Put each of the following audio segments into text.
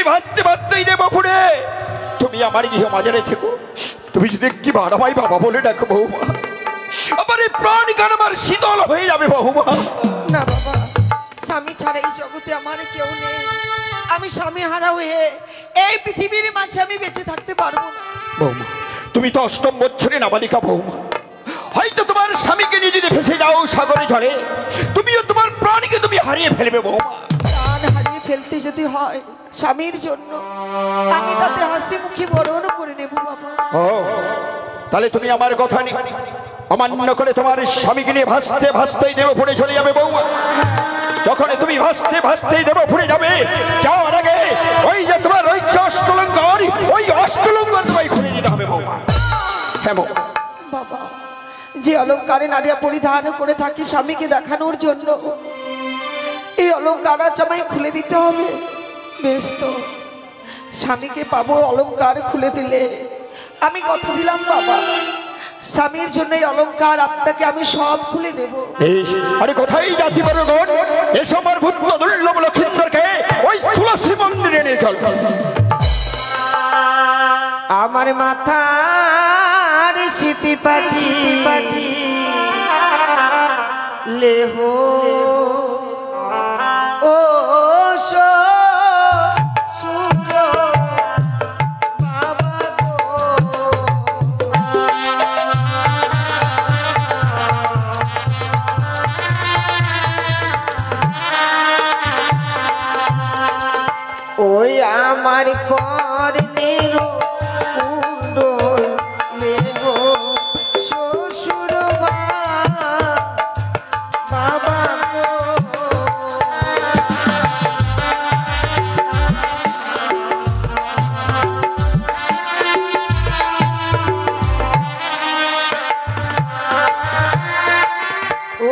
ভাসতে ভাসতেই দেব পুড়ে। তুমি আমার গৃহ মাঝারে থেকো, তুমি যদি একটি বাড়াবাই বাবা বলে ডাকো বৌমা, আমার এই প্রাণ গান আমার শীতল হয়ে যাবে বৌমা। না বাবা, স্বামী ছাড়া এই জগতে আমার কেউ নেই। আমি স্বামী হারা হয়ে এই পৃথিবীর মাঝে আমি বেঁচে থাকতে পারবো না। বৌমা, তুমি তো অষ্টম বছরে নাবালিকা বৌমা, হয়তো তোমার স্বামীকে নিয়ে যদি ভেসে যাও সাগরে জলে, তুমিও তোমার প্রাণীকে তুমি হারিয়ে ফেলবে বৌমা। প্রাণ হারিয়ে ফেলতে যদি হয় স্বামীর জন্য, আমি তাতে হাসি মুখে বরণ করে নেব বাবা। ও তাহলে তুমি আমার কথা অমান্য করে তোমার স্বামীকে নিয়ে ভাসতে ভাসতেই দেব ফুড়ে চলে যাবে বৌমা। যখন তুমি ভাসতে ভাসতেই দেব ফুড়ে যাবে, যাওয়ার আগে ওই যে তোমার ওই অষ্টলঙ্কার, ওই অষ্টলঙ্কার তোমায় খুলে দিতে হবে বৌমা। হ্যাঁ বাবা, যে অলংকারে নারীরা পরিধান করে থাকি স্বামীকে দেখানোর জন্য, এই অলংকার আজ আমায় খুলে দিতে হবে। বেশ তো, স্বামীকে পাবো অলংকার খুলে দিলে। আমি কথা দিলাম বাবা, স্বামীর জন্য এই অলংকার আপনাকে আমি সব খুলে দেব। আরে কোথায় জাতি বর্গণ, এসো আমার ভূত দুর্লভ লক্ষিন্দরকে ওই তুলসী মন্দিরে নিয়ে চল। আমার মাথার সিটি পাটি লেহ ও ওই আমার কর্ণের কুণ্ডল লেহ শ্বশুর বাবা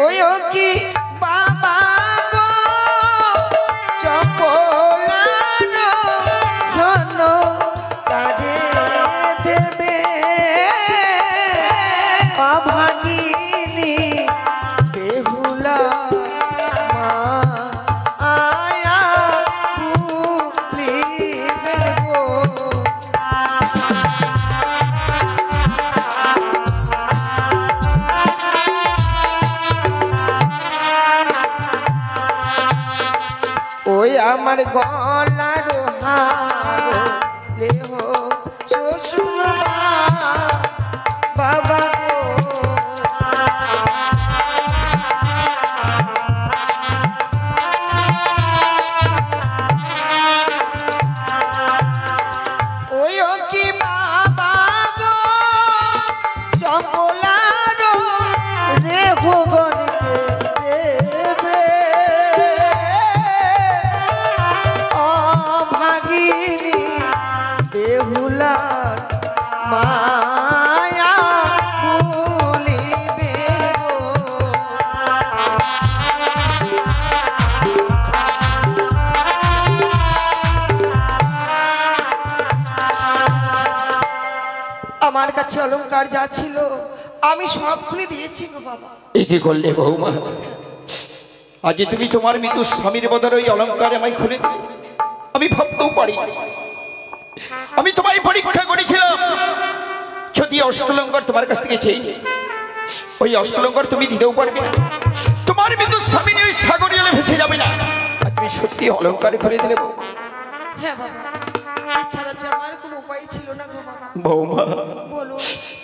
ওই কি বাবা গো চপলানো শোনো কারে দেবে অভাগিনী বেহুলা মা আয়া ভুলিবেন গো। ওই আমার গলার হার লেহ শ্বশুর বাবা গো। ওই কি বাবা গো চপলার রে ভুবনকে দেবে অভাগিনী বেহুলা মায়া ভুলিবে গো। আমার কাছে অলংকার যা ছিল আমি সব খুলে দিয়েছি গো বাবা। এ কি করলে বৌমা? আজ তুমি তোমার মৃত্যু স্বামীর বদলে ওই অলঙ্কার আমায় খুলে দিলে, আমি ভাবতেও পারি। আমি তোমায় পরীক্ষা করেছিলাম, যদি অষ্টলঙ্কার তোমার কাছ থেকে চেয়ে ওই অষ্টলঙ্কার তুমি দিতেও পারবে না, তোমার মৃত্যু স্বামী নিয়ে ওই সাগরে জলে ভেসে যাবে না। আর তুমি সত্যি অলঙ্কার খুলে দিলে হ্যাঁ বাবা, এছাড়া যে আমার কোনো উপায় ছিল না গো বাবা। বৌমা বলো,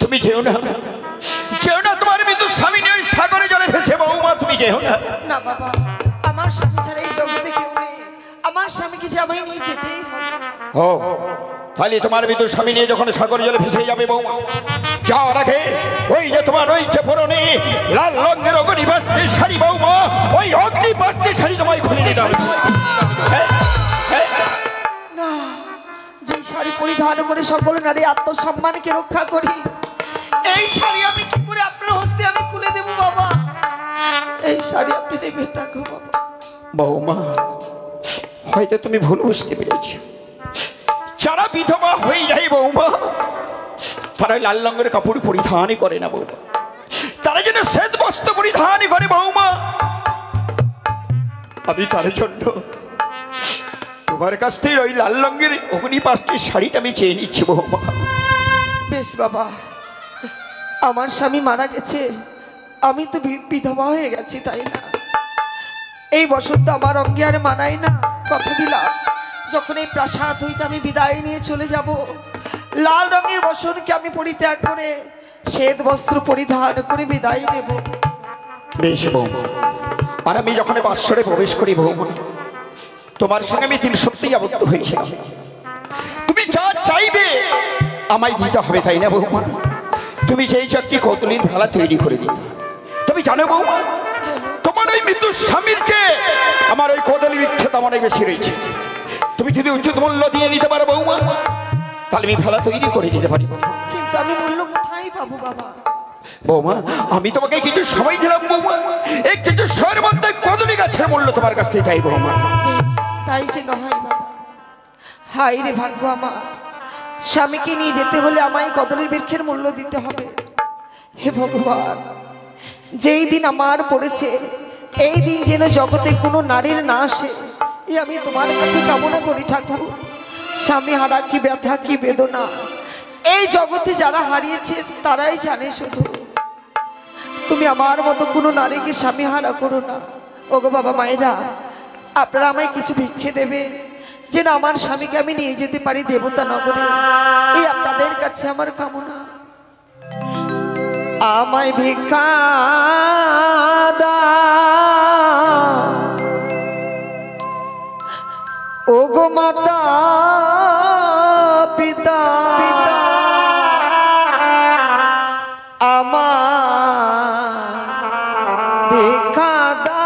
তুমি যেও না, যেও না, তোমার মৃত্যু স্বামী নিয়ে ওই সাগরে জলে ভেসে বৌমা তুমি যেও না। না বাবা, আমার স্বামী ছাড়া এই জগতে কেউ নেই। আমার স্বামীকে যে আমায় নিয়ে যেতেই হবে। ও তাহলে তোমার মৃত্যু স্বামী নিয়ে যখন সাগর জলে ভেসে যাবে বৌমা, যাওয়ার আগে ওই যে তোমার ওই যে পরনে লাল রঙের অগ্নিবার্তি শাড়ি বৌমা, ওই অগ্নিবার্তি শাড়ি তোমায় খুলে দিতে হবে। না, যে শাড়ি পরিধান করে সকল নারী আত্মসম্মানকে রক্ষা করি, এই শাড়ি আমি কি করে আপনার হস্তে আমি খুলে দেব বাবা? এই শাড়ি আপনি দেবেন না গো বাবা। বৌমা, হয়তো তুমি ভুল বুঝতে পেরেছ। যারা বিধবা হয়ে যায় বৌমা, তারা লাল রঙের কাপড় পরিধানই করে না বৌমা, তারা যেন শ্বেত বস্ত্র পরিধানই করে বৌমা। আমি তার জন্য তোমার কাছ থেকে ওই লাল রঙের অগ্নি পাঁচটির শাড়িটা আমি চেয়ে নিচ্ছি বৌমা। বেশ বাবা, আমার স্বামী মারা গেছে, আমি তো বিধবা হয়ে গেছি, তাই না? এই বসন্ত আমার অঙ্গে আর মানায় না। কথা দিলাম, যখন এই প্রাসাদ হইতে আমি বিদায় নিয়ে চলে যাব, লাল রঙের বসনকে আমি পরিত্যাগ করে শ্বেত বস্ত্র পরিধান করে বিদায় নেব। বেশ বৌমা, আর আমি যখন বাসরে প্রবেশ করি বৌমা, তোমার সঙ্গে আমি 3 সত্যিই আবদ্ধ হয়েছিলাম। তুমি যা চাইবে আমায় দিতে হবে, তাই না বৌমা? তুমি যেই চাকরি কদলির ভেলা তৈরি করে দিতে। তুমি জানো বৌমা, তোমার ওই মৃত্যু স্বামীর চেয়ে আমার ওই কদলি বিখ্যাত অনেক বেশি রয়েছে। তুমি যদি উচিত মূল্য দিয়ে নিতে পারো বৌমা, তাহলে আমি ভেলা তৈরি করে দিতে পারি। কিন্তু আমি মূল্য কোথায় পাবো বাবা? বৌমা, আমি তোমাকে কিছু সময় দিলাম বৌমা, এই কিছু সময়ের মধ্যে কদলি গাছের মূল্য তোমার কাছ থেকে চাই বৌমা। তাই যে নয় বাবা, হাই রে ভাগ্য আমার, স্বামীকে নিয়ে যেতে হলে আমায় কদলের বৃক্ষের মূল্য দিতে হবে। হে ভগবান, যেই দিন আমার পড়েছে, এই দিন যেন জগতে কোনো নারীর না আসে, এ আমি তোমার কাছে কামনা করি ঠাকুর। স্বামী হারা কি ব্যথা, কি বেদনা এই জগতে যারা হারিয়েছে তারাই জানে। শুধু তুমি আমার মতো কোনো নারীকে স্বামী হারা করো না। ওগো বাবা মায়েরা, আপনারা আমায় কিছু ভিক্ষে দেবে, যেন আমার স্বামীকে আমি নিয়ে যেতে পারি দেবতা নগরে। এই আপনাদের কাছে আমার কামনা। আমায় ভিক্ষা দাও ওগো মাতা পিতা, আমার ভিক্ষা দাও।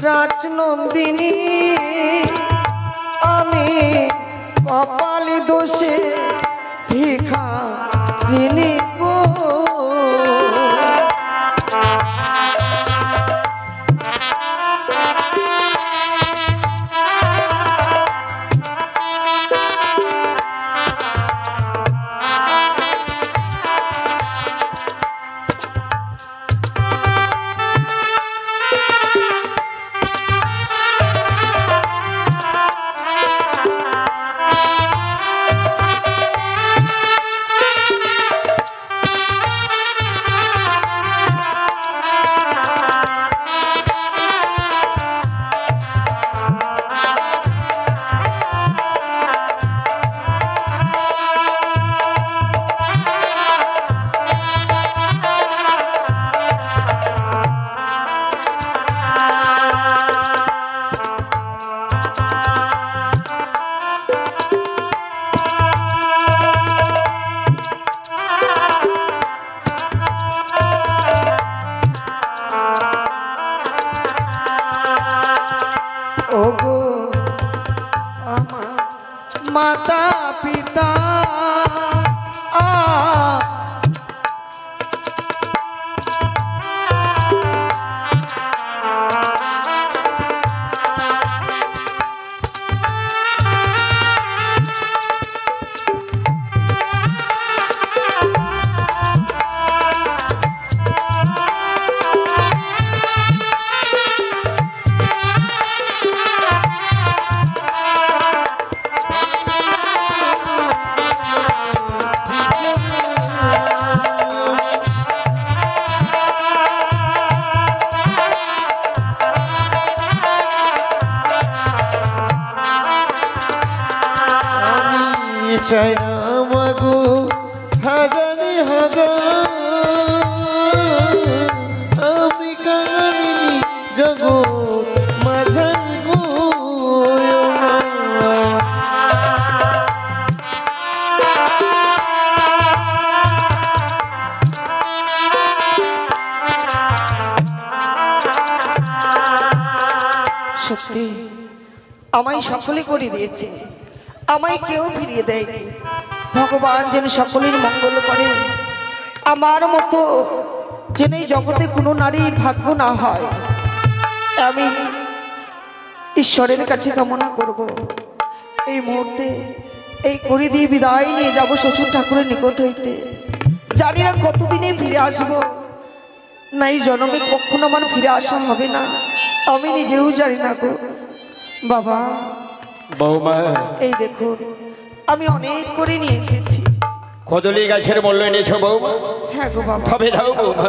রাজনন্দিনী আমি কপালি দোষে ভিখারিণী গো। ওগো আমার মাতা পিতা, চাই আমাগো হাজারি হাগা আমি কাঙালিনী জগৎ মাঝারি গো সত্যি আমায় সকলে করে দিয়েছে, আমায় কেউ ফিরিয়ে দেয়নি। ভগবান যেন সকলের মঙ্গল করে, আমার মতো যেন এই জগতে কোনো নারীর ভাগ্য না হয়, আমি ঈশ্বরের কাছে কামনা করব। এই মুহূর্তে এই করে দিয়ে বিদায় নিয়ে যাব শ্বশুর ঠাকুরের নিকট হইতে। জানি না কতদিনে ফিরে আসবো, না এই জন্মে কখনো আমার ফিরে আসা হবে না, আমি নিজেও জানি না গো। বাবা বৌমা, এই দেখুন আমি অনেক করে নিয়ে এসেছি। কদলী গাছের মূল্য এনেছো বৌমা? হ্যাঁ গো বাবা। তবে দাও বৌমা।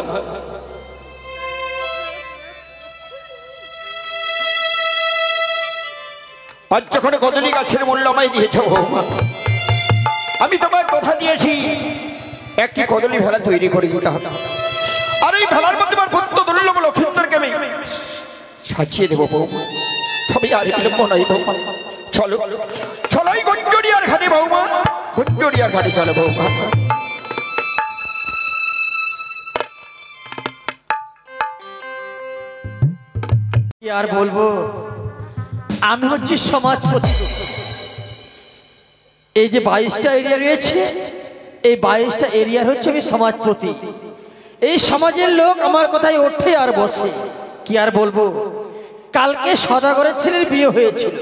আজ যখন কদলী গাছের মূল্য আমায় দিয়েছ বৌমা, আমি তোমায় কথা দিয়েছি একটি কদলী ভেলা তৈরি করে দিতে হবে, আর এই ভেলার মধ্যে আমার পুত্র দুর্লভ লক্ষিন্দরকে আমি সাজিয়ে দেবো বৌমা। তবে আর বিলম্ব নাই বৌমা, চলো চলো এই গুঞ্জরিয়ার ঘাটে বৌমা, গুঞ্জরিয়ার ঘাটে চলো বৌমা। কি আর বলবো, আমি হচ্ছি সমাজপতি। এই যে 22টা এরিয়া রয়েছে, এই 22টা এরিয়ার হচ্ছে আমি সমাজপতি। এই সমাজের লোক আমার কথায় ওঠে আর বসে। কি আর বলবো, কালকে সদাগরের ছেলের বিয়ে হয়েছিল,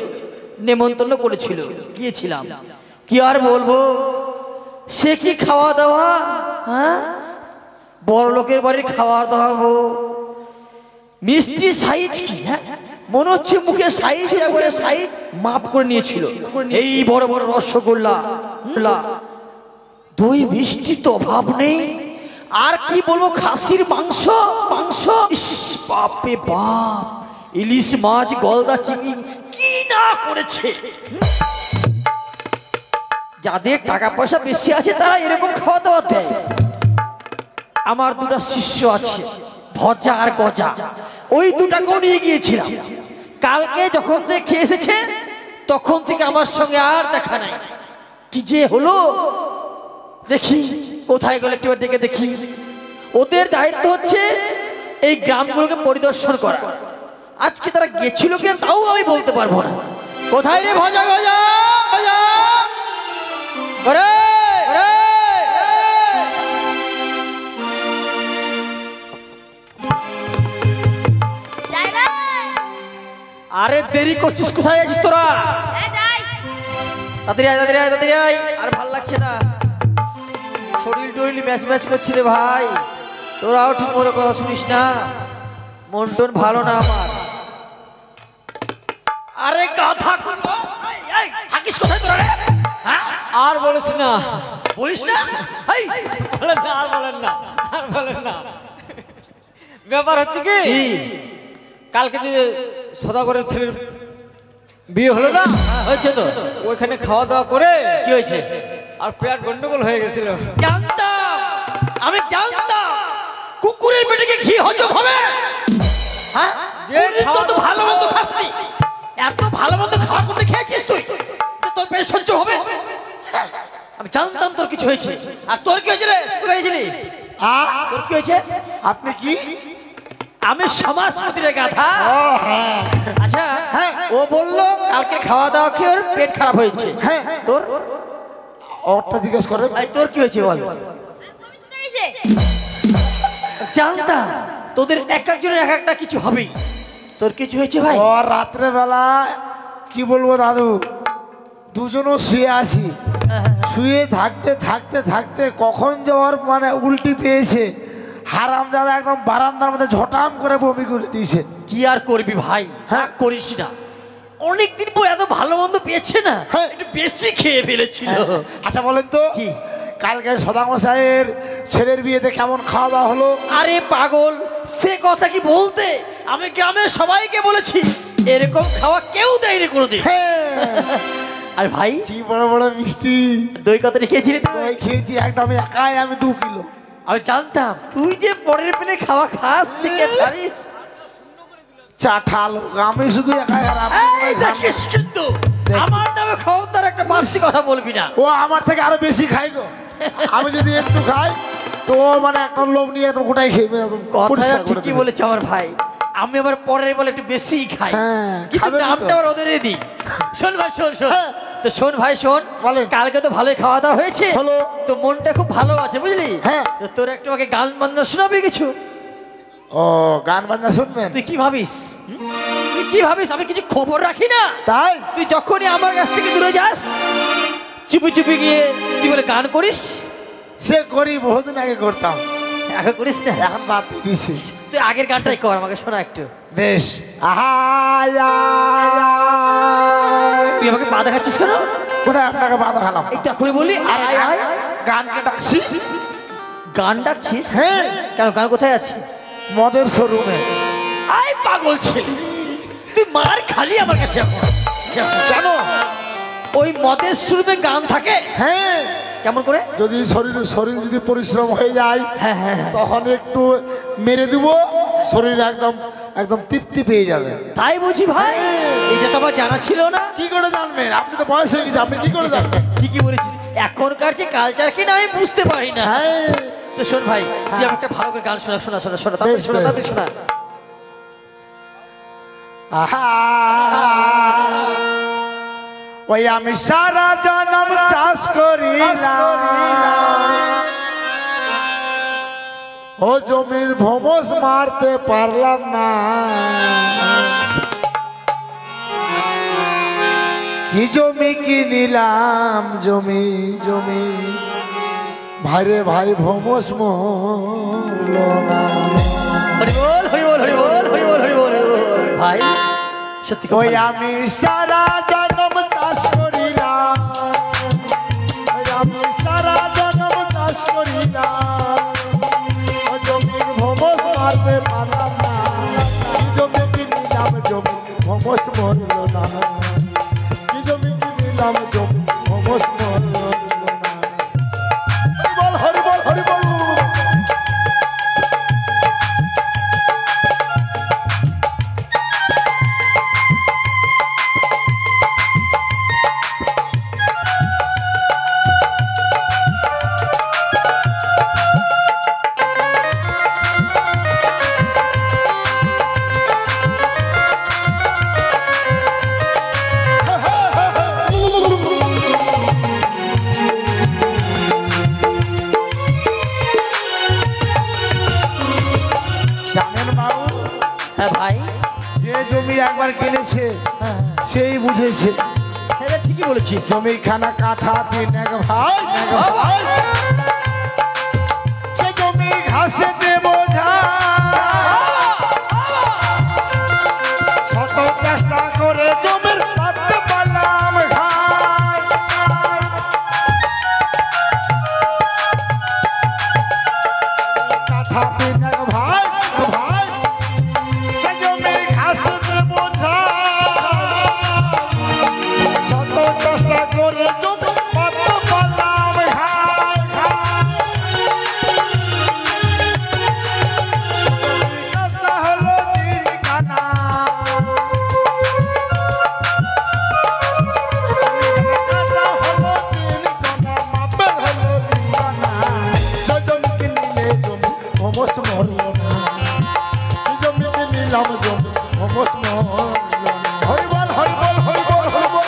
নেমন্তন্ন করেছিল, গিয়েছিলাম। কি আর বলবো, সে কি খাওয়া দাওয়া, হ্যাঁ বড় লোকের বাড়ির খাওয়া দাওয়া, মিষ্টি সাইজ কি, হ্যাঁ মনে হচ্ছে মুখে সাইজ একবারে সাইজ মাপ করে নিয়েছিল। এই বড় বড় রসগোল্লা, দই মিষ্টি তো অভাব নেই। আর কি বলবো, খাসির মাংস, ইস বাপে বাপ, ইলিশ মাছ, গলদা চিংড়ি, কি না করেছে। যাদের টাকা পয়সা বেশি আছে তারা এরকম খাওয়া দাওয়া দেয়। আমার দুটো শিষ্য আছে, ভজা আর গজা, ওই দুটাকেও নিয়ে গিয়েছিলাম। কালকে যখন দেখে এসেছে তখন থেকে আমার সঙ্গে আর দেখা নাই। কি যে হলো, দেখি কোথায় গেলে একটু ডেকে দেখি। ওদের দায়িত্ব হচ্ছে এই গ্রামগুলোকে পরিদর্শন করা। আজকে তারা গেছিল কিনা তাও আমি বলতে পারবো না। কোথায় রে ভজা গজা, আরে দেরি করছিস, কোথায় আছিস তোরা? তাড়াতাড়ি আয়, তাড়াতাড়ি আয়, তাড়াতাড়ি আয়। আর ভাল লাগছে না, শরীর টরিল ম্যাচ ম্যাচ করছি রে ভাই। তোরাও ঠিক মতো কথা শুনিস না, মন টন ভালো না আমার। আরে গাধা থাকিস কোথায় তোরা রে? আর বলিস না, বলিস না, বলেন না, আর বলেন না, আর বলেন না। ব্যাপার হচ্ছে কি, কালকে যে সদাগরের ছেলের বিয়ে হলো না, হয়েছে তো, ওইখানে খাওয়া দাওয়া করে কি হয়েছে, আর পেট গন্ডগোল হয়ে গেছিল। জানতাম, আমি জানতাম কুকুরের পেটে ঘি হজম হবে। হ্যাঁ, যে খাওয়া তো ভালো মন্দ খাসনি, এত ভালো মন্দ খাওয়া করতে খেয়েছিস তুই, তোর পেট সহ্য হবে? আমি জানতাম তোর কিছু হয়েছে। আর তোর কি হয়েছে রে? কোথায় গেছিলি? তোর কি হয়েছে? আপনি কি? আমি সমাজপতির গাধা। আচ্ছা, ও বললো কালকে খাওয়া দাওয়া খেয়ে ওর পেট খারাপ হয়েছে। তোর ওরটা জিজ্ঞেস করে। তোর কি হয়েছে বল? জানতাম তোদের এক একজনের এক একটা কিছু হবেই। তোর কিছু হয়েছে ভাই? ও রাত্রে বেলা কি বলবো দাদু, দুজনও শুয়ে আসি, শুয়ে থাকতে থাকতে থাকতে কখন যে ওর মানে উল্টি পেয়েছে, হারামজাদা একদম বারান্দার মধ্যে ঝটাম করে বমি করে দিয়েছে। কি আর করবি ভাই, হ্যাঁ করিস না। অনেকদিন পর এত ভালো মন্দ পেয়েছে না, একটু বেশি খেয়ে ফেলেছিল। আচ্ছা বলেন তো, কি কালকে সদামশাইয়ের ছেলের বিয়েতে কেমন খাওয়া দাওয়া হলো? আরে পাগল, সে কথা কি বলতে, আমি গ্রামের সবাইকে বলেছি, এরকম খাওয়া কেউ দেয়নি কোনোদিন। আর ভাই কি বড় বড় মিষ্টি। দই কত রেখেছিলি তুই? দই খেয়েছি একদম একাই আমি 2 কিলো। আমি জানতাম তুই যে পরের পেলে খাওয়া খাস শিখে ছাড়িস। চাঠাল আমি শুধু একাই আর আপনি এই দেখিস কিন্তু আমার নামে খবরদার একটা বাড়তি কথা বলবি না। ও আমার থেকে আরো বেশি খাই গো। আমি যদি একটু খাই তো ও মানে একটা লোভ নিয়ে একদম গোটাই খেয়ে একদম কথা পরিষ্কার করে ঠিকই দেবে। বলেছে আমার ভাই। আমি আবার পরের বলে একটু বেশিই খাই, হ্যাঁ, কিন্তু খাবেন তো। নামটা আবার ওদের দিই। শোন ভাই শোন শোন, হ্যাঁ। তো শোন ভাই শোন, বলেন। কালকে তো ভালোই খাওয়া দাওয়া হয়েছে, হলো। তো মনটা খুব ভালো আছে বুঝলি। হ্যাঁ। তো তোর একটু আমাকে গান বাজনা শোনাবি কিছু? ও গান বাজনা শুনবেন? তুই কি ভাবিস তুই কি ভাবিস আমি কিছু খবর রাখি না? তাই তুই যখনই আমার কাছ থেকে দূরে যাস চুপি চুপি গিয়ে তুই বলে গান করিস। সে করি বহুদিন আগে করতাম, এখন করিস না? এখন বাদ দিয়ে দিছি। তুই আগের গানটাই কর, আমাকে শোনা একটু। বেশ। তুই আমাকে পা দেখাচ্ছিস কেন? কোথায় আপনাকে বাধা খেলাম? এই তখনই বললি আয় আয় আয়। গানকে ডাকছি। গান ডাকছিস? হ্যাঁ। কেন গান কোথায় আছে? মদের শোরুমে। আয় পাগল ছেলে, তুই মার খালি আমার কাছে এখন। কেন? ওই মদের সুরমে গান থাকে? হ্যাঁ, কেমন করে? যদি শরীর যদি পরিশ্রম হয়ে যায় হ্যাঁ হ্যাঁ হ্যাঁ। তখন একটু মেরে দিব, শরীর একদম একদম তৃপ্তি পেয়ে যাবে। তাই বুঝি ভাই? এটা তো আমার জানা ছিল না। কি করে জানবেন? আপনি তো বয়স হয়ে গেছে, আপনি কি করে জানবেন? ঠিকই বলেছিস, এখনকার যে কালচার কিনা আমি বুঝতে পারি না। হ্যাঁ। তো শোন ভাই, তুই আমাকে একটা ভালো করে গান শোনা শোনা শোনা শোনা, তাড়াতাড়ি বেশ, শোনা বেশ। তাড়াতাড়ি শোনা। আহা, ওই আমি সারা জনম চাষ করিলাম, ও জমির ভোমস মারতে পারলাম না, কি জমি কিনিলাম জমি জমি, ভাইরে ভাই ভোমস মরল না। হরি বল হরি বল হরি বল হরি বল হরি বল হরি বল। ভাই সত্যি খুব ওই ভালো। আমি সারা জনম চাষ করিলাম, ওই আমি সারা জনম চাষ করিলাম, ও জমির ভোমস মারতে পারলাম না, কি জমি কিনিলাম জমি ভোমস মরল না, কি জমি কিনিলাম জমি ভোমস মরল না। হরি বল হরি বল হরি বল। জানেন বাবু, হ্যাঁ ভাই, যে জমি একবার কিনেছে হ্যাঁ সেই বুঝেছে। হ্যাঁ ঠিকই বলেছিস। জমি খানা কাঠা দিন এক ভাই, এক ভাই। সে জমি ঘাসে দেব শত চেষ্টা করে জমির পাতে পারলাম ঘাস। কাঠা দিন এক ভাই, এক ভাই। সে জমি ঘাসে দেব শত চেষ্টা করে জমি পাতে পারলাম ঘাস। রাস্তা হলো দিন কানা, রাস্তা হলো দিন কানা, মাপের হলো দিন কানা। সে জমি কিনিলে জমি ভোমস মরল না, কি জমি কিনিলাম জমি ভোমস মরল না। হরি বল হরি বল হরি বল হরি বল।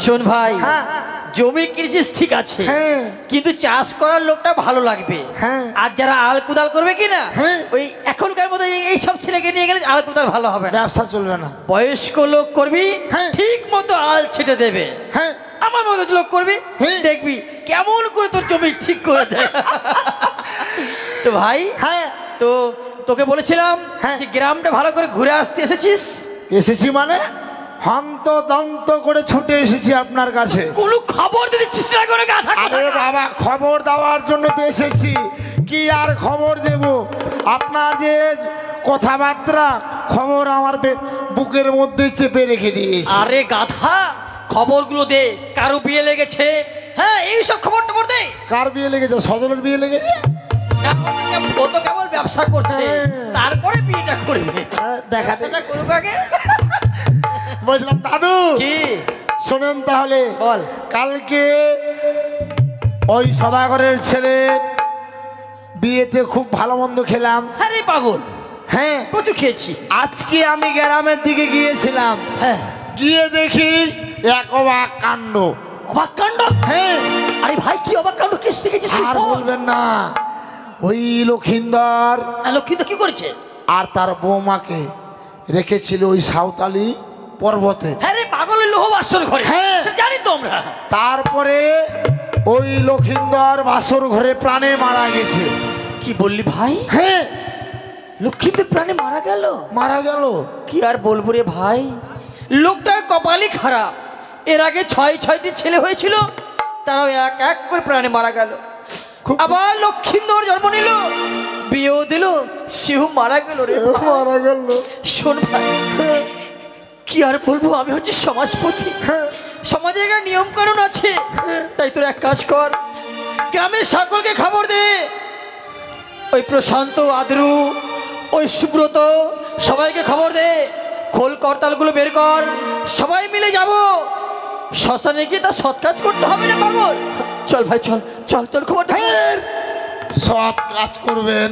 শোন ভাই, হ্যাঁ জমি কিনেছিস ঠিক আছে, হ্যাঁ কিন্তু চাষ করার লোকটা ভালো লাগবে। হ্যাঁ। আর যারা আল কুদাল করবে কি না, হ্যাঁ। ওই এখনকার মতো এই সব ছেলেকে নিয়ে গেলে আল কুদাল ভালো হবে না। ব্যবসা চলবে না। বয়স্ক লোক করবি, হ্যাঁ। ঠিক মতো আল ছেটে দেবে। হ্যাঁ আমার মতো লোক করবি, হ্যাঁ। দেখবি কেমন করে তোর জমি ঠিক করে দেয়। তো ভাই, হ্যাঁ তো তোকে বলেছিলাম হ্যাঁ। যে গ্রামটা ভালো করে ঘুরে আসতে এসেছিস, এসেছি মানে হন্ত দন্ত করে ছুটে এসেছি আপনার কাছে। কোনো খবর দিচ্ছিস না করে গাধা আরে কোথাকার। বাবা, খবর দেওয়ার জন্য তো এসেছি। কি আর খবর দেব? আপনার যে কথাবার্তা, খবর আমার বুকের মধ্যে চেপে রেখে দিয়েছি। আরে গাধা, খবরগুলো দে, কারো বিয়ে লেগেছে, হ্যাঁ এইসব খবর টবর দে। কার বিয়ে লেগেছে? সজলের বিয়ে লেগেছে। ও তো কেবল ব্যবসা করছে, হ্যাঁ। তারপরে বিয়েটা করবে। দেখাতে ব্যবসাটা করুক আগে। বলছিলাম দাদু, কি শোনেন তাহলে, বল। কালকে ওই সদাগরের ছেলে বিয়েতে খুব ভালো মন্দ খেলাম। আরে পাগল, হ্যাঁ, প্রচুর খেয়েছি। আজকে আমি গ্রামের দিকে গিয়েছিলাম, হ্যাঁ, গিয়ে দেখি এক অবাক কাণ্ড। অবাক কাণ্ড? হ্যাঁ, আরে ভাই, কি অবাক কাণ্ড? কি দেখেছিস তুই? আর বল। বলবেন না। ওই লক্ষিন্দর লক্ষ্মী তো কি করেছে? আর তার বৌমাকে রেখেছিল ওই সাঁওতালি পর্বতে। হ্যাঁ রে পাগল, লোহ বাসর ঘরে। হ্যাঁ। সে জানি তো আমরা। তারপরে ওই লক্ষিন্দর বাসর ঘরে প্রাণে মারা গেছে। কি বললি ভাই? হ্যাঁ, লক্ষ্মীতে প্রাণে মারা গেল? মারা গেল। কি আর বলবো রে ভাই, লোকটার কপালই খারাপ। এর আগে 6টি ছেলে হয়েছিল, তারাও এক এক করে প্রাণে মারা গেল। খুব- আবার লক্ষ্মীন্দর জন্ম নিল, বিয়েও দিল, সেও মারা গেল রে ভাই। মারা গেল। শোন ভাই, কি আর বলবো, আমি হচ্ছে সমাজপতি। সমাজে একটা নিয়ম কানুন আছে, তাই তোর এক কাজ কর, গ্রামের সকলকে খবর দে। ওই প্রশান্ত, আদ্রু, ওই সুব্রত, সবাইকে খবর দে। খোল করতালগুলো বের কর, সবাই মিলে যাব শ্মশানে গিয়ে তার সৎ কাজ করতে হবে না পাগল। চল ভাই, চল চল, তোর খবর দে। সৎ কাজ করবেন?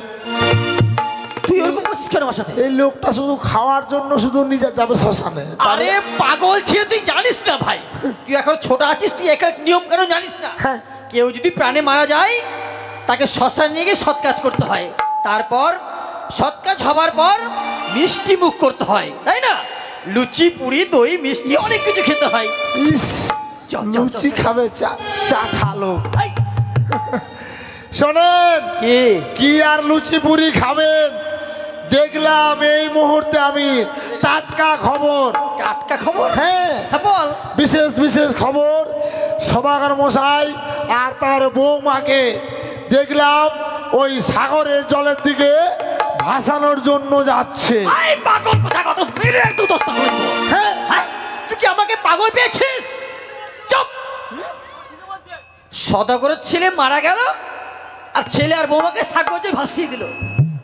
তুই ওরকম করছিস কেন আমার সাথে? এই লোকটা শুধু খাওয়ার জন্য শুধু নিজে যাবে শ্মশানে। আরে পাগল ছেলে, তুই জানিস না ভাই, তুই এখন ছোট আছিস, তুই এক এক নিয়ম কানুন জানিস না। হ্যাঁ। কেউ যদি প্রাণে মারা যায়, তাকে শ্মশানে নিয়ে গিয়ে সৎ কাজ করতে হয়। তারপর সৎ কাজ হবার পর মিষ্টি মুখ করতে হয়, তাই না? লুচি, পুরি, দই, মিষ্টি, অনেক কিছু খেতে হয়। ইস, চল, চল, লুচি চল। খাবে, চা ঠালো। এই, শোনেন, কি? কি আর লুচি পুরি খাবেন? দেখলাম এই মুহূর্তে আমি টাটকা খবর। টাটকা খবর? হ্যাঁ, হ্যাঁ বল। বিশেষ বিশেষ খবর। সদাগর মশাই আর তার বৌমাকে দেখলাম ওই সাগরের জলের দিকে ভাসানোর জন্য যাচ্ছে। এই পাগল, কথা কত মেরে একটু দস্তা করে দেবো। হ্যাঁ, হ্যাঁ, তুই কি আমাকে পাগল পেয়েছিস? চুপ। সদাগরের ছেলে মারা গেল, আর ছেলে আর বৌমাকে সাগরে ভাসিয়ে দিল।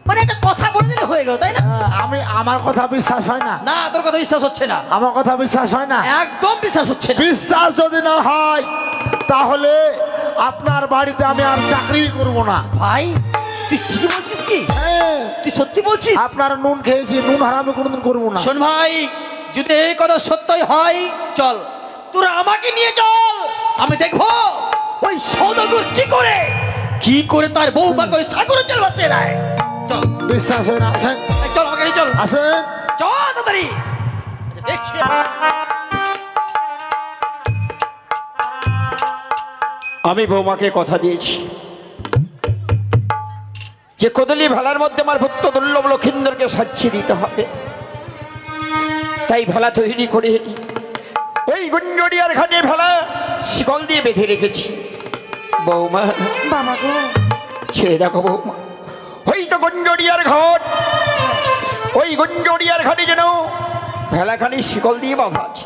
মানে একটা কথা বলে দিলে হয়ে গেল, তাই না? আমার কথা বিশ্বাস হয় না? না, তোর কথা বিশ্বাস হচ্ছে না। আমার কথা বিশ্বাস হয় না? একদম বিশ্বাস হচ্ছে না। বিশ্বাস যদি না হয় তাহলে আপনার বাড়িতে আমি আর চাকরি করব না। ভাই, তুই ঠিকই বলছিস কি? হ্যাঁ, তুই সত্যি বলছিস? আপনার নুন খেয়েছি, নুন হারামি কোনোদিন করবো না। শোন ভাই, যদি এই কথা সত্যই হয়, চল তোরা আমাকে নিয়ে চল, আমি দেখবো ওই সৌদাগর কি করে তার বৌমাকে ওই সাগরে জল ভাসিয়ে দেয়। চল, বিশ্বাস হয় না? আসেন, এই চল, আমাকে নিয়ে চল, আসেন। চল তাড়াতাড়ি। আচ্ছা, দেখছি। আমি বৌমাকে কথা দিয়েছি যে কদলি ভেলার মধ্যে আমার ভক্ত দুর্লভ লক্ষিন্দরকে সাক্ষী দিতে হবে। তাই ভেলা তৈরি করে ওই গুঞ্জরিয়ার ঘাটে ভেলা শিকল দিয়ে বেঁধে রেখেছি। বৌমা, বাবা গো, ছেড়ে দেখো বৌমা, ওই তো গুঞ্জরিয়ার ঘাট, ওই গুঞ্জরিয়ার ঘাটে যেন ভেলাখানি শিকল দিয়ে বাঁধা আছে।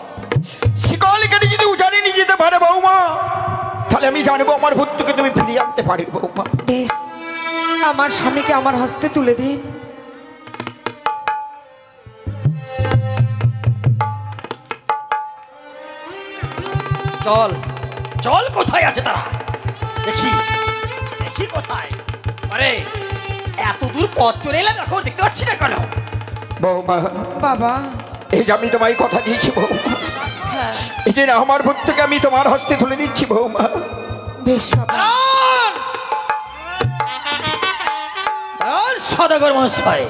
শিকল কেটে যদি উজানে নিয়ে যেতে পারে বৌমা, তাহলে আমি জানবো আমার ভূতকে তুমি ফিরিয়ে আনতে পারবে বৌমা। বেশ, আমার স্বামীকে আমার হস্তে তুলে দিন। চল চল, কোথায় আছে তারা? দেখি দেখি কোথায়। আরে এত দূর পথ চলে এলাম, এখন দেখতে পাচ্ছি না কেন? বৌমা, বাবা, এই যে আমি তোমায় কথা দিয়েছি বৌমা, হ্যাঁ এই যে আমার পুত্রকে আমি তোমার হস্তে তুলে দিচ্ছি বৌমা। বেশ বাবা। সদাগর মহাশয়,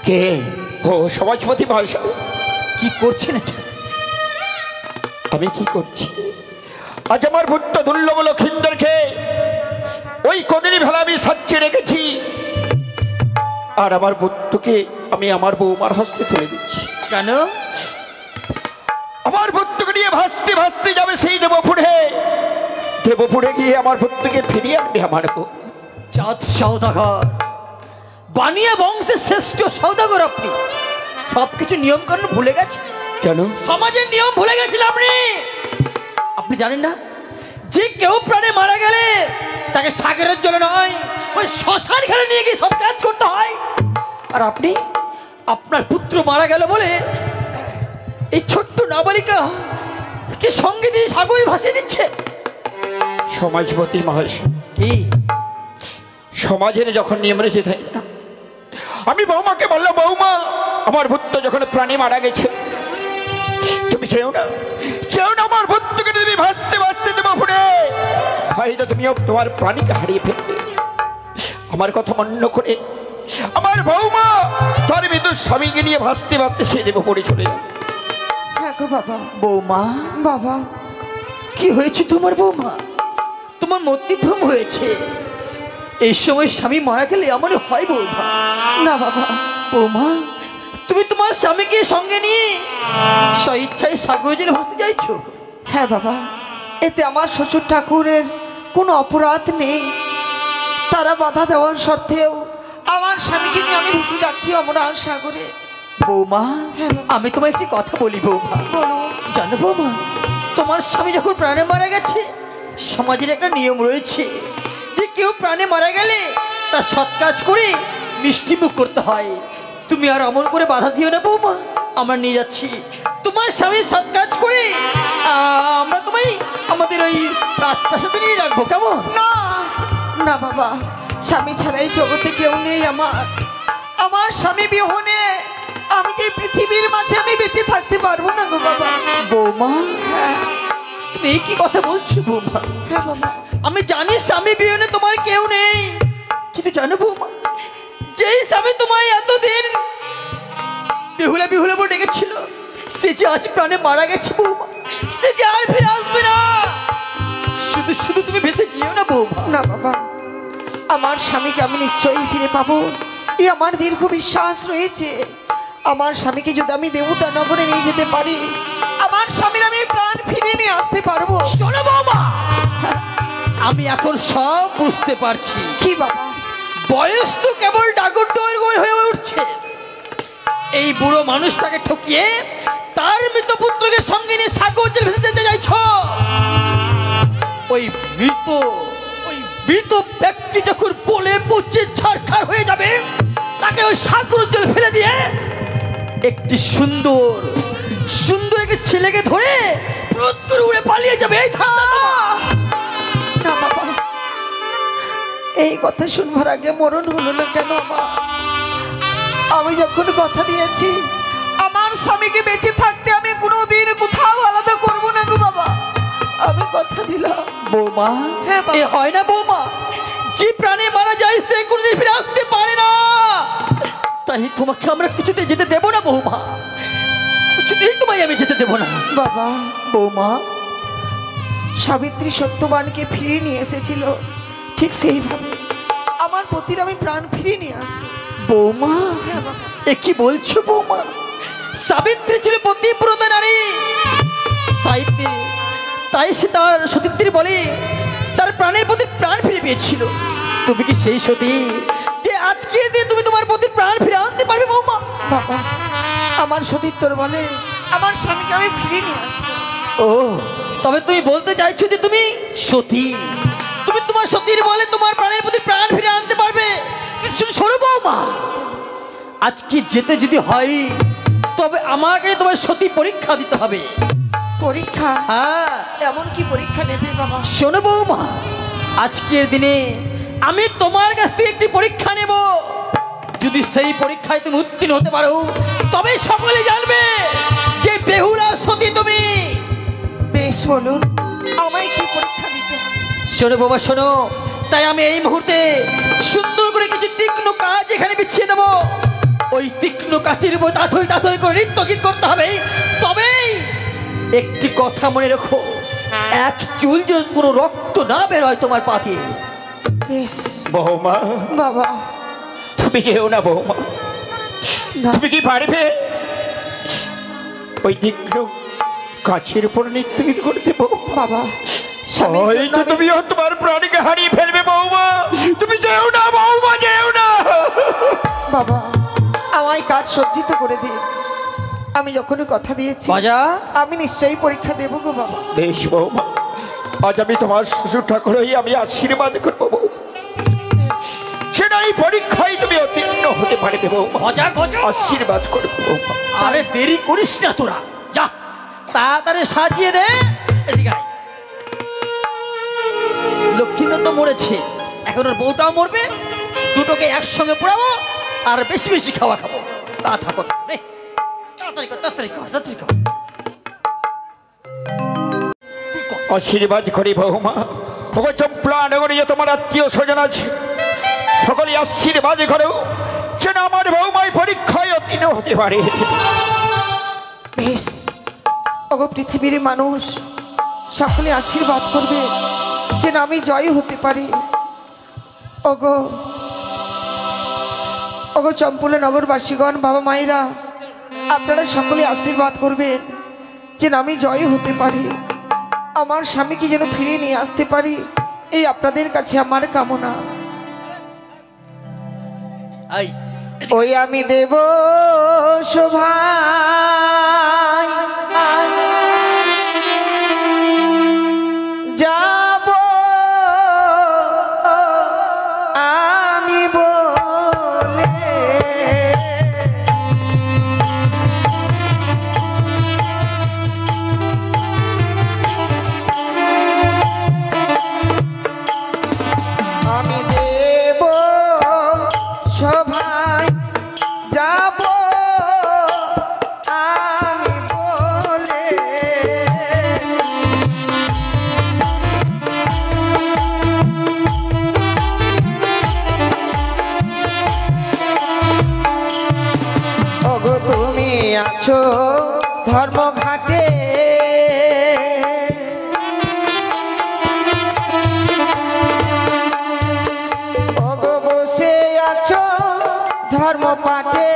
কে? ও সমাজপতি মহাশয়। কি করছেন এটা? আমি কি করছি? আজ আমার পুত্র দুর্লভ লক্ষিন্দরকে ওই কদিনী ভেলা আমি সাজিয়ে রেখেছি, আর আমার পুত্রকে আমি আমার বৌমার হস্তে তুলে দিচ্ছি। কেন? আমার পুত্রকে নিয়ে ভাসতে ভাসতে যাবে সেই দেবপুরে। দেবপুরে গিয়ে আমার পুত্রকে ফিরিয়ে আনবে আমার বউ। জাত সৌদাগর, বানিয়া বংশের শ্রেষ্ঠ সৌদাগর আপনি, সবকিছু নিয়ম কানুন ভুলে গেছেন। কেন? সমাজের নিয়ম ভুলে গেছেন আপনি। আপনি জানেন না যে কেউ প্রাণে মারা গেলে তাকে সাগরের জলে নয়, ওই শ্মশান ঘাটে নিয়ে গিয়ে সব কাজ করতে হয়। আর আপনি আপনার পুত্র মারা গেল বলে এই ছোট্ট নাবালিকা কে সঙ্গে দিয়ে সাগরে ভাসিয়ে দিচ্ছে। সমাজপতি মহাশয়, কি সমাজের যখন নিয়ম রয়েছে তাই না? আমি বৌমাকে বললাম, বৌমা আমার পুত্র যখন প্রাণে মারা গেছে, তুমি চেও না, চেও না আমার পুত্রকে তুমি ভাসতে ভাসতে দেবো ফুটে, হয়তো তুমিও তোমার প্রাণীকে হারিয়ে ফেলবে। আমার কথা মন্য করে আমার বৌমা তার মৃত্যুর স্বামীকে নিয়ে ভাসতে ভাসতে সে দেবো পড়ে চলে যাবে। হ্যাঁ গো বাবা। বৌমা, বাবা কি হয়েছে তোমার বৌমা? তোমার মতিভ্রম হয়েছে। এই সময় স্বামী মারা গেলে এমনই হয় বৌমা। না বাবা। বৌমা, তুমি তোমার স্বামীকে সঙ্গে নিয়ে স্বইচ্ছায় সাগরে জলে ভাসতে চাইছো? হ্যাঁ বাবা, এতে আমার শ্বশুর ঠাকুরের কোনো অপরাধ নেই। তারা বাধা দেওয়ার সত্ত্বেও আমার স্বামীকে নিয়ে আমি ভেসে যাচ্ছি অমরান সাগরে। বৌমা, আমি তোমায় একটি কথা বলি বৌমা। বলো। জানো বৌমা, তোমার স্বামী যখন প্রাণে মারা গেছে, সমাজের একটা নিয়ম রয়েছে যে কেউ প্রাণে মারা গেলে তার সৎ কাজ করে মিষ্টি মুখ করতে হয়। তুমি আর অমন করে বাধা দিও না বৌমা, আমরা নিয়ে যাচ্ছি তোমার স্বামীর সৎ কাজ করে। আমরা তোমায় আমাদের ওই রাজপ্রাসাদে নিয়ে রাখবো, কেমন? না না বাবা, স্বামী ছাড়াই জগতে কেউ নেই আমার। আমার স্বামী বিহনে আমি যে পৃথিবীর মাঝে আমি বেঁচে থাকতে পারবো না গো বাবা। বৌমা, হ্যাঁ তুমি কি কথা বলছো বৌমা? হ্যাঁ বাবা। আমি জানি স্বামী বিহনে তোমার কেউ নেই, কিন্তু জানো বৌমা, যেই স্বামী তোমায় এতদিন বিহুলা বিহুলা বলে ডেকেছিল, সে যে আজ প্রাণে মারা গেছে বৌমা, সে যে আর ফিরে আসবে না। শুধু শুধু তুমি ভেসে যেও না বৌমা। না বাবা, আমার স্বামীকে আমি নিশ্চয়ই ফিরে পাবো, এই আমার দীর্ঘ বিশ্বাস রয়েছে। আমার স্বামীকে যদি আমি দেবতা নগরে নিয়ে যেতে পারি, আমার স্বামীর আমি প্রাণ ফিরিয়ে নিয়ে আসতে পারবো। শোনো বৌমা, আমি এখন সব বুঝতে পারছি। কি বাবা? বয়স তো কেবল ডাগর দৈর্ঘ্য হয়ে উঠছে। এই বুড়ো মানুষটাকে ঠকিয়ে তার মৃত পুত্রকে সঙ্গে নিয়ে সাগর জলে ভেসে যেতে চাইছ। ওই মৃত ব্যক্তি যখন বলে পচে ছারখার হয়ে যাবে, তাকে ওই সাগর জলে ফেলে দিয়ে একটি সুন্দর একটি ছেলেকে ধরে প্রত্যুর উড়ে পালিয়ে যাবে। এই না বাবা, এই কথা শুনবার আগে মরণ হলো না কেন আমার? আমি যখন কথা দিয়েছি আমার স্বামীকে বেঁচে থাকতে আমি কোনোদিন কোথাও আলাদা করবো না গো বাবা, আমি কথা দিলাম। বৌমা, হ্যাঁ বাবা। এ হয় না বৌমা, যে প্রাণে মারা যায় সে কোনোদিন ফিরে আসতে পারে না। তাই তোমাকে আমরা কিছুতে যেতে দেব না বৌমা, কিছুতেই তোমায় আমি যেতে দেব না বাবা। বৌমা। সাবিত্রী সত্যবানকে ফিরিয়ে নিয়ে এসেছিল, ঠিক সেইভাবে আমার পতির আমি প্রাণ ফিরিয়ে নিয়ে আসবো। বৌমা, হ্যাঁ বাবা। এ কি বলছো বৌমা? সাবিত্রী ছিল পতিব্রতা নারী, সাহিত্যে তাই সে তার সতীত্রী বলে তার প্রাণের প্রতি প্রাণ ফিরে পেয়েছিল। তুমি কি সেই সতী যে আজকে দিয়ে তুমি তোমার প্রতি প্রাণ ফিরে আনতে পারবে বৌমা? বাবা, আমার সতীত্বর বলে আমার স্বামীকে আমি ফিরিয়ে নিয়ে আসবো। ও, তবে তুমি বলতে চাইছো যে তুমি সতী, তুমি তোমার সতীর বলে তোমার প্রাণের প্রতি প্রাণ ফিরে আনতে পারবে। শোনো বৌমা, আজকে যেতে যদি হয় তবে আমাকে তোমার সতী পরীক্ষা দিতে হবে। পরীক্ষা? হ্যাঁ। এমন কি পরীক্ষা নেবে বাবা? শোনো বৌমা, আজকের দিনে আমি তোমার কাছ থেকে একটি পরীক্ষা নেব। যদি সেই পরীক্ষায় তুমি উত্তীর্ণ হতে পারো তবে সকলে জানবে যে বেহুলা সতী তুমি। বেশ বলুন, আমায় কি পরীক্ষা দিতে হবে? শোনো বাবা শোনো, তাই আমি এই মুহূর্তে সুন্দর করে কিছু তীক্ষ্ণ কাজ এখানে বিছিয়ে দেবো। ওই তীক্ষ্ণ কাজের উপর তাথই তাথই করে নৃত্য গীত করতে হবে। তবেই একটি কথা মনে রেখো, এক চুল যেন কোনো রক্ত না বের হয় তোমার পা দিয়ে। বেশ বৌমা, বাবা। তুমি যেও না বৌমা। না তুমি কি পারবে ওই তীক্ষ্ণ কাছের উপর নৃত্য গীত করতে বৌমা? বাবা, স্বামীর জন্য হয়তো আমি- তুমিও তোমার প্রাণীকে হারিয়ে ফেলবে বৌমা। তুমি যেও না বৌমা, যেও না। বাবা, আমায় কাজ সজ্জিত করে দিন। আমি যখনই কথা দিয়েছি বাজা আমি নিশ্চয়ই পরীক্ষা দেবো গো বাবা। বেশ বৌমা, আজ আমি তোমার শ্বশুর ঠাকুর হয়ে আমি আশীর্বাদ করবো বৌমা। সেটা এই পরীক্ষায় তুমি উত্তীর্ণ হতে পারবে বৌমা। বাজা বাজা। আশীর্বাদ করবো বৌমা। আরে দেরি করিস না তোরা, যা তাড়াতাড়ি সাজিয়ে দে। এদিকে আয়। লক্ষ্মীন্দর তো মরেছে, এখন ওর বউটাও মরবে। দুটোকে একসঙ্গে পোড়াবো আর বেশি বেশি খাওয়া খাবো। তা থাকো রে, তাড়াতাড়ি কর তাড়াতাড়ি কর তাড়াতাড়ি কর। তুই কর। আশীর্বাদ করি বৌমা। ওগো চম্পলা নগরী তোমার আত্মীয় স্বজন আছে, সকলে আশীর্বাদ করো যেন আমার বৌমায় পরীক্ষায় উত্তীর্ণ হতে পারে। বেশ ওগো পৃথিবীর মানুষ সকলে আশীর্বাদ করবে যেন আমি জয় হতে পারি। ওগো ওগো চম্পুলা নগরবাসীগণ, বাবা মায়েরা, আপনারা সকলে আশীর্বাদ করবেন যেন আমি জয় হতে পারি, আমার স্বামীকে যেন ফিরিয়ে নিয়ে আসতে পারি। এই আপনাদের কাছে আমার কামনা। আই ওই আমি দেব শোভায় যাব আমি বলে, আমি দেব সভায় যাব আমি বলে, ওগো তুমি আছো ধর্মঘাটে, ওগো বসে আছো ধর্মপাটে,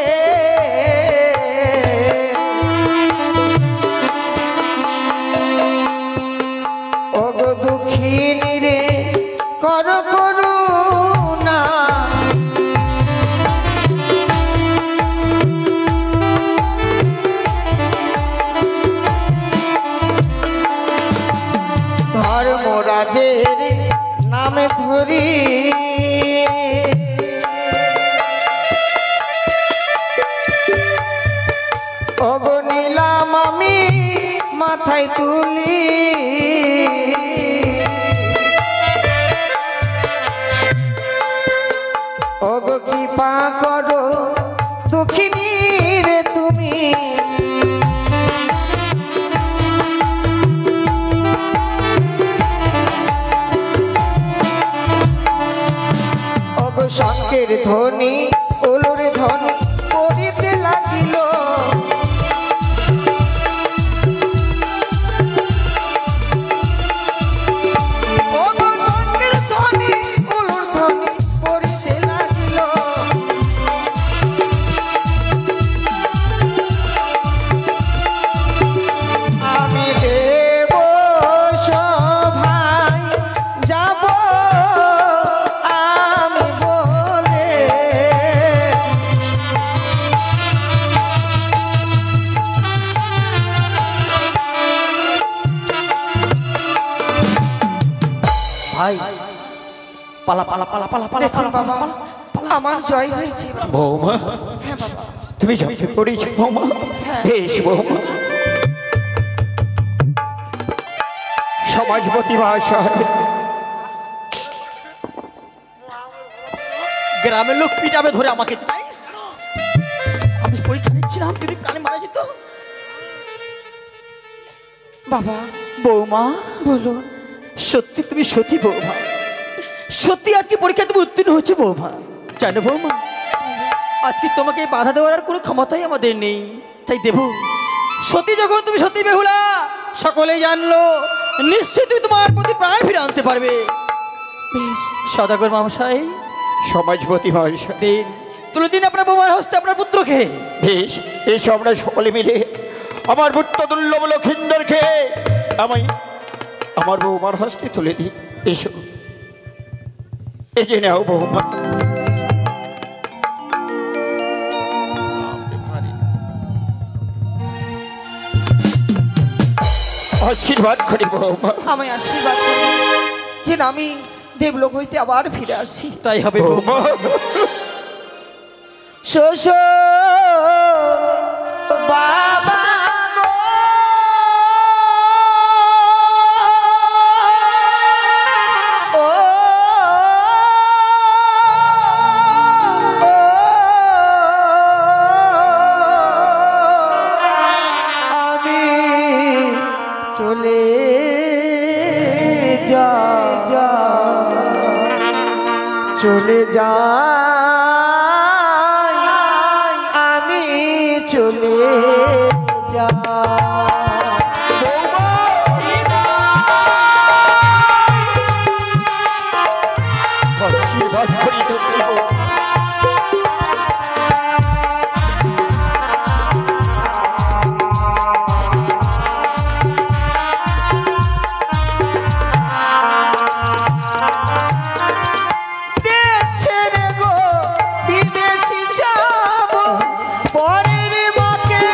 ওগো দুঃখিনী রে কর করুণা, ধর্মরাজের নামে ধরি ওগো নিলাম আমি মাথায় তুলি, ওগো কৃপা করো দুঃখিনী রে তুমি, ওগো শঙ্কের ধ্বনি ওলোর ধ্বনি পড়িতে লাগিল, ওগো শঙ্কের ধ্বনি ওলোর ধ্বনি পড়িতে লাগিল, আমি দেব সভায় যাব আমি বলে, ভাই পালা পালা পালা পালা পালা দেখুন পালা বাবা, পালা। আমার জয় হয়েছে। বৌমা, হ্যাঁ বাবা, তুমি ঝাঁপিয়ে পড়েছ বৌমা। হ্যাঁ। বেশ বৌমা। সমাজপতি মহাশয়, গ্রামের লোক পিটাবে ধরে আমাকে, চাইস? আমি পরীক্ষা নিচ্ছিলাম, যদি প্রাণে মারা যেত। বাবা বৌমা বলুন। সত্যি তুমি সত্যি বৌমা, সত্যি আজকে পরীক্ষা তুমি উত্তীর্ণ হচ্ছে বৌমা। জানো বৌমা, আজকে তোমাকে বাধা দেওয়ার আর কোনো ক্ষমতাই আমাদের নেই, তাই দেব। সত্যি যখন তুমি সত্যি বেহুলা সকলেই জানলো, নিশ্চয়ই তুমি তোমার প্রতি প্রাণ ফিরে আনতে পারবে। বেশ সদাগর মহাশয় সমাজপতি মহাশয়, দিন তুলে দিন আপনার বৌমার হস্তে আপনার পুত্রকে। বেশ এসো আমরা সকলে মিলে আমার পুত্র দুর্লভ লক্ষিন্দরকে আমি আমার বৌমার হস্তে তুলে দিই। এসো, এগিয়ে নাও বৌমা। আশীর্বাদ করি বৌমা। আমায় আশীর্বাদ করুন যেন আমি দেবলোক হইতে আবার ফিরে আসি। তাই হবে বৌমা। শ্বশুর বাবা গো, ও, আমি চলে চলে যাই, আমি চলে আশীর্বাদ করি দেব। দেশ ছেড়ে গো বিদেশি যাব, পরের মাকে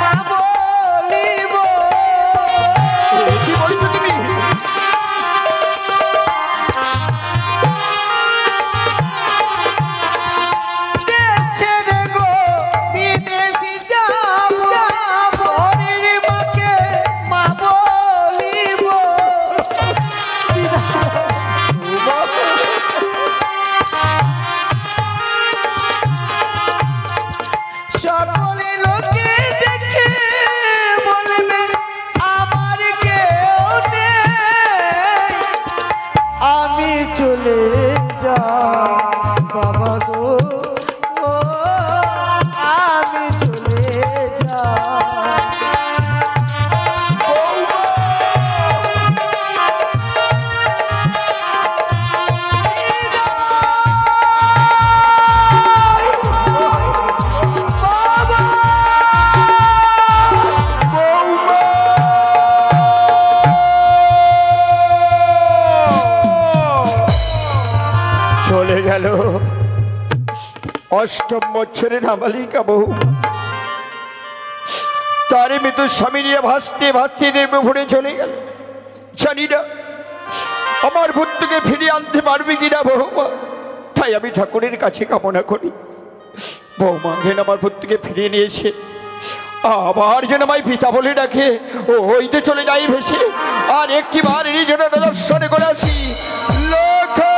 মা বলিব। কি বলছো তুমি? দেশ ছেড়ে গো বিদেশি যাব, পরের মাকে মা বলিব। সকলে লোকে দেখে বলবে আমার কেউ নেই, আমি চলে যাই বাবা গো, ও, আমি চলে যাই। চলে গেল অষ্টম বছরে নাবালিকা বউ, তারে মৃত স্বামী নিয়ে ভাসতে ভাসতে দেব ভরে চলে গেল। জানি না আমার পুত্রকে ফিরিয়ে আনতে পারবে কিনা বৌমা, তাই আমি ঠাকুরের কাছে কামনা করি বৌমা যেন আমার পুত্রকে ফিরিয়ে নিয়েছে, আবার যেন আমায় পিতা বলে ডাকে, ও হইতে চলে যাই ভেসে, আর একটি বার যেন দর্শন করে আসি। লক্ষ্য